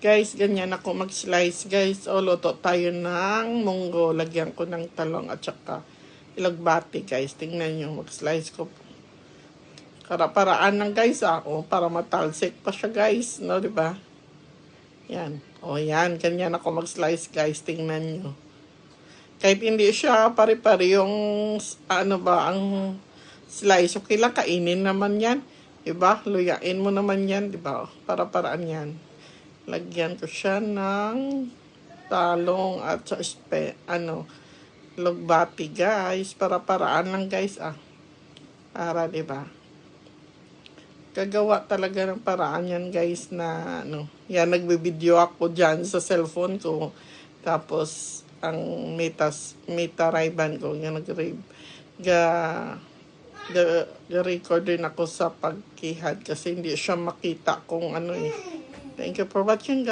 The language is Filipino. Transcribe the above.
Guys, ganyan ako mag-slice, guys. O, luto tayo ng munggo. Lagyan ko ng talong at saka ilagbati, guys. Tingnan nyo, mag-slice ko. Para-paraan lang, guys, ako. Para matalsik pa siya, guys. No, diba? Yan. O, yan. Ganyan ako mag-slice, guys. Tingnan nyo. Kahit hindi siya pare-pare yung, ang slice. Okay lang, kainin naman yan. Diba? Luyain mo naman yan, diba? Para-paraan yan. Lagyan ko siya ng talong at sa lugbati, guys. Para-paraan lang, guys, Para, diba? Gagawa talaga ng paraan yan, guys, na, yan, nagbe-video ako dyan sa cellphone ko. Tapos, ang Meta Ray-Ban ko, yan, record din ako sa pagkihad kasi hindi siya makita kung Thank you for watching, guys.